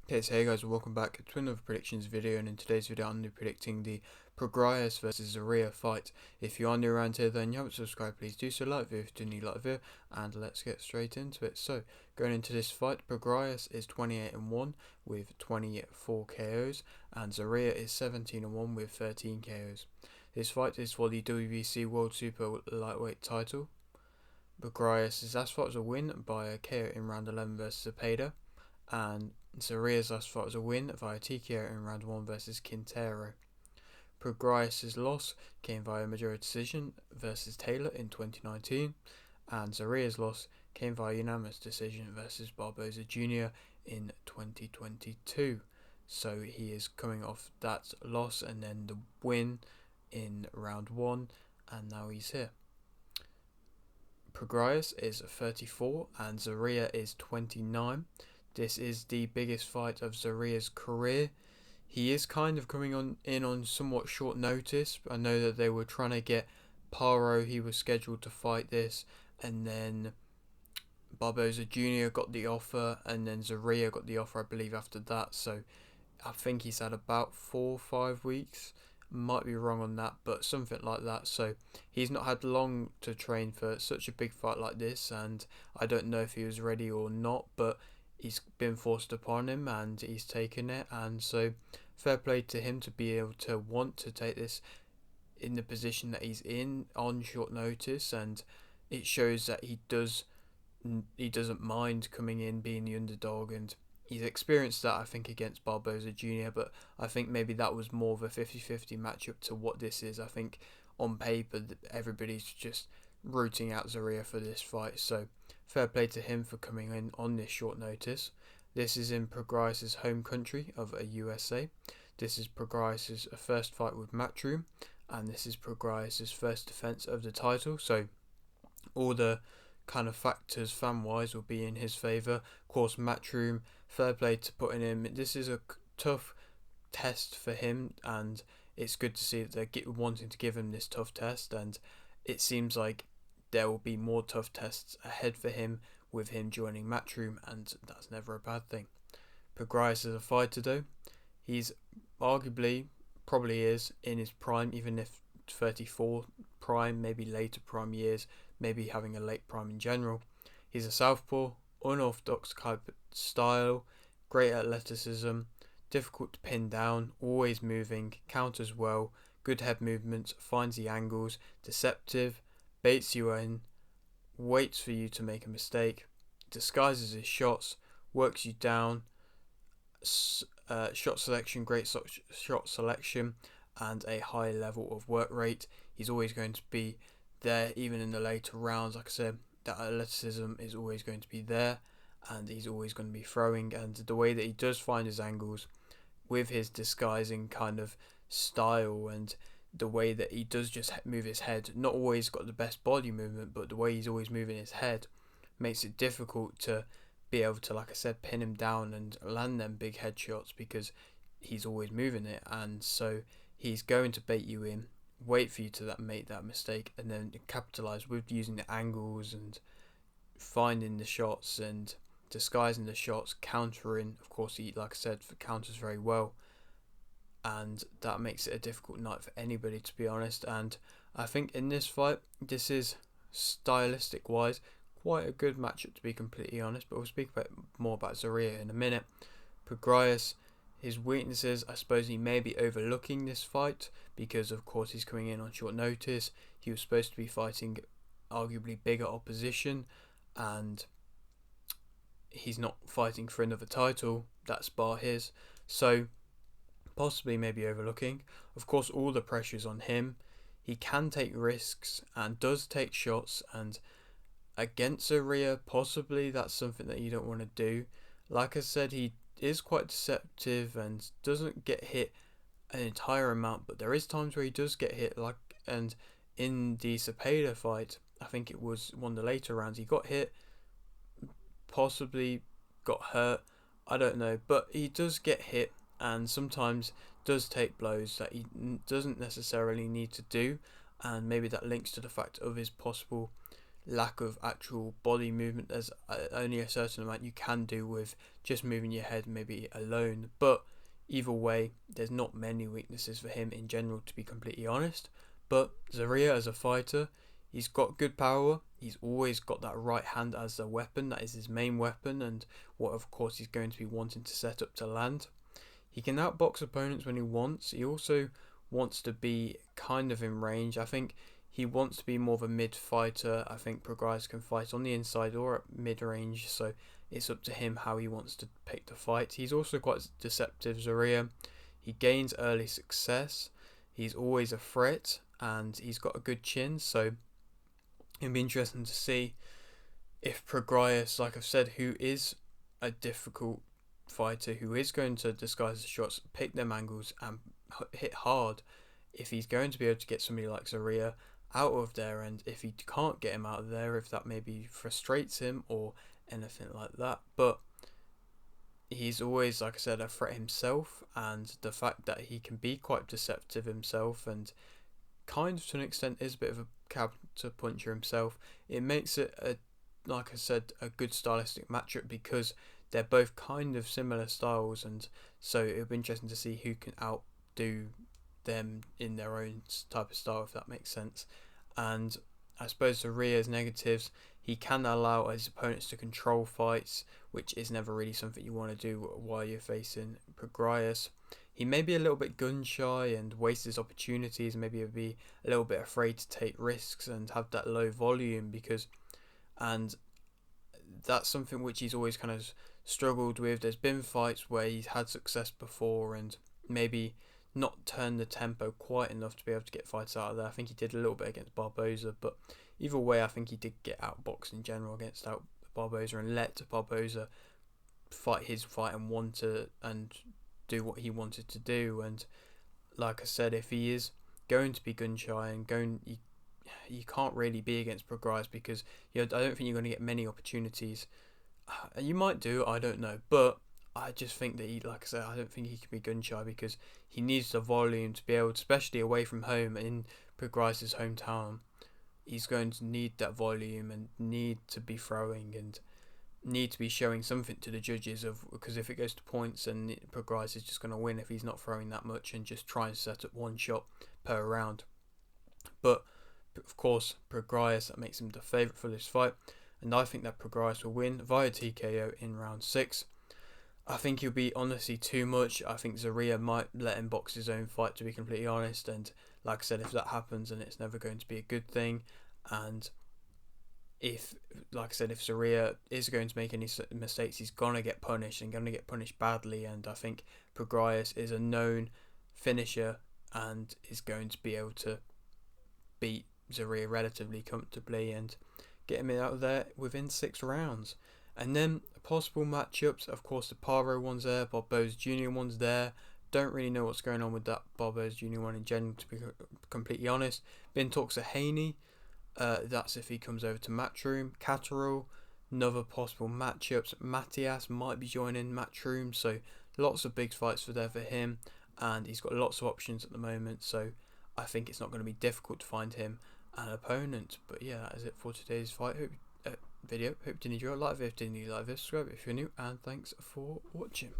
Okay, so hey guys, welcome back to another predictions video, and in today's video I'm going to be predicting the Prograis versus Zorrilla fight. If you are new around here then you haven't subscribed, please do so, like the video if you do need like the video, and let's get straight into it. So, going into this fight, Prograis is 28-1 with 24 KOs, and Zorrilla is 17-1 with 13 KOs. This fight is for the WBC World Super Lightweight title. Prograis' last fight was a win by a KO in round 11 versus Zepeda, and Zorrilla's last fight was a win via TKO in round 1 versus Quintero. Prograis' loss came via majority decision versus Taylor in 2019, and Zorrilla's loss came via unanimous decision versus Barboza Jr. in 2022. So he is coming off that loss and then the win in round 1, and now he's here. Prograis is 34 and Zorrilla is 29. This is the biggest fight of Zorrilla's career. He is kind of coming in on somewhat short notice. I know that they were trying to get Paro, he was scheduled to fight this, and then Barboza Jr. got the offer, and then Zorrilla got the offer, I believe, after that. So I think he's had about 4 or 5 weeks. Might be wrong on that, but something like that. So he's not had long to train for such a big fight like this, and I don't know if he was ready or not, but he's been forced upon him and he's taken it, and so fair play to him to be able to want to take this in the position that he's in on short notice, and it shows that he doesn't mind coming in being the underdog, and he's experienced that, I think, against Barboza Jr., but I think maybe that was more of a 50-50 matchup to what this is. I think on paper everybody's just rooting out Zorrilla for this fight, so fair play to him for coming in on this short notice. This is in Prograis' home country of a USA. This is Prograis' first fight with Matchroom, and this is Prograis' first defense of the title, so all the kind of factors fan-wise will be in his favour. Of course, Matchroom, fair play to putting him. This is a tough test for him, and it's good to see that they're wanting to give him this tough test, and it seems like there will be more tough tests ahead for him with him joining Matchroom, and that's never a bad thing. Prograis is a fighter though. He's arguably, probably is, in his prime, even if 34 prime, maybe later prime years, maybe having a late prime in general. He's a southpaw, unorthodox type style, great athleticism, difficult to pin down, always moving, counters well, good head movements, finds the angles, deceptive, baits you in, waits for you to make a mistake, disguises his shots, works you down, shot selection, great shot selection, and a high level of work rate. He's always going to be there, even in the later rounds. Like I said, that athleticism is always going to be there, and he's always going to be throwing. And the way that he does find his angles with his disguising kind of style, and the way that he does just move his head, not always got the best body movement, but the way he's always moving his head makes it difficult to be able to, like I said, pin him down and land them big headshots, because he's always moving it, and so he's going to bait you in, wait for you to make that mistake, and then capitalize with using the angles and finding the shots and disguising the shots, countering. Of course, he, like I said, counters very well, and that makes it a difficult night for anybody, to be honest. And I think in this fight, this is stylistic wise quite a good matchup, to be completely honest, but we'll speak more about Zorrilla in a minute. Prograis, his weaknesses, I suppose he may be overlooking this fight because of course he's coming in on short notice. He was supposed to be fighting arguably bigger opposition, and he's not fighting for another title, that's bar his, so possibly maybe overlooking. Of course, all the pressure's on him. He can take risks and does take shots, and against Zorrilla, possibly that's something that you don't want to do. Like I said, he is quite deceptive and doesn't get hit an entire amount, but there is times where he does get hit, and in the Zepeda fight, I think it was one of the later rounds, he got hit, possibly got hurt, I don't know, but he does get hit and sometimes does take blows that he doesn't necessarily need to do, and maybe that links to the fact of his possible lack of actual body movement. There's only a certain amount you can do with just moving your head maybe alone, but either way, there's not many weaknesses for him in general, to be completely honest. But Zorrilla as a fighter, he's got good power. He's always got that right hand as a weapon. That is his main weapon, and what of course he's going to be wanting to set up to land. He can outbox opponents when he wants. He also wants to be kind of in range. I think he wants to be more of a mid fighter. I think Prograis can fight on the inside or at mid range, so it's up to him how he wants to pick the fight. He's also quite deceptive, Zorrilla. He gains early success. He's always a threat, and he's got a good chin, so it'll be interesting to see if Prograis, like I've said, who is a difficult fighter, who is going to disguise the shots, pick them angles, and hit hard, if he's going to be able to get somebody like Zorrilla out of there, and if he can't get him out of there, if that maybe frustrates him or anything like that. But he's always, like I said, a threat himself, and the fact that he can be quite deceptive himself and kind of to an extent is a bit of a counter puncher himself, it makes it like I said, a good stylistic matchup because they're both kind of similar styles, and so it'll be interesting to see who can outdo them in their own type of style, if that makes sense. And I suppose Zorrilla's negatives, he can allow his opponents to control fights, which is never really something you want to do while you're facing Prograis. He may be a little bit gun shy and waste his opportunities, maybe he'll be a little bit afraid to take risks and have that low volume, and that's something which he's always kind of struggled with. There's been fights where he's had success before and maybe not turned the tempo quite enough to be able to get fights out of there. I think he did a little bit against Barboza, but either way, I think he did get outboxed in general against Barboza and let Barboza fight his fight and do what he wanted to do. And like I said, if he is going to be gun shy and you can't really be against Prograis because I don't think you're going to get many opportunities. You might do, I don't know, but I just think that like I said, I don't think he can be gun shy because he needs the volume to be able to, especially away from home in Prograis' hometown. He's going to need that volume and need to be throwing and need to be showing something to the judges because if it goes to points, and Prograis is just going to win if he's not throwing that much and just trying to set up one shot per round. But of course, Prograis, that makes him the favourite for this fight, and I think that Prograis will win via TKO in round 6. I think he'll be honestly too much. I think Zorrilla might let him box his own fight, to be completely honest, and like I said, if that happens, then it's never going to be a good thing. And if Zorrilla is going to make any mistakes, he's going to get punished and going to get punished badly, and I think Prograis is a known finisher and is going to be able to beat Zorrilla relatively comfortably and get him out of there within 6 rounds. And then possible matchups, of course, the Paro one's there, Barboza Jr. one's there. Don't really know what's going on with that Barboza Jr. one in general, to be completely honest. Been talks of Haney, that's if he comes over to Matchroom. Catterall, another possible matchups. Matias might be joining Matchroom, so lots of big fights for him, and he's got lots of options at the moment, so I think it's not going to be difficult to find him an opponent. But yeah, that is it for today's fight video. Hope you enjoyed. Like if you did, like this, subscribe if you're new, and thanks for watching.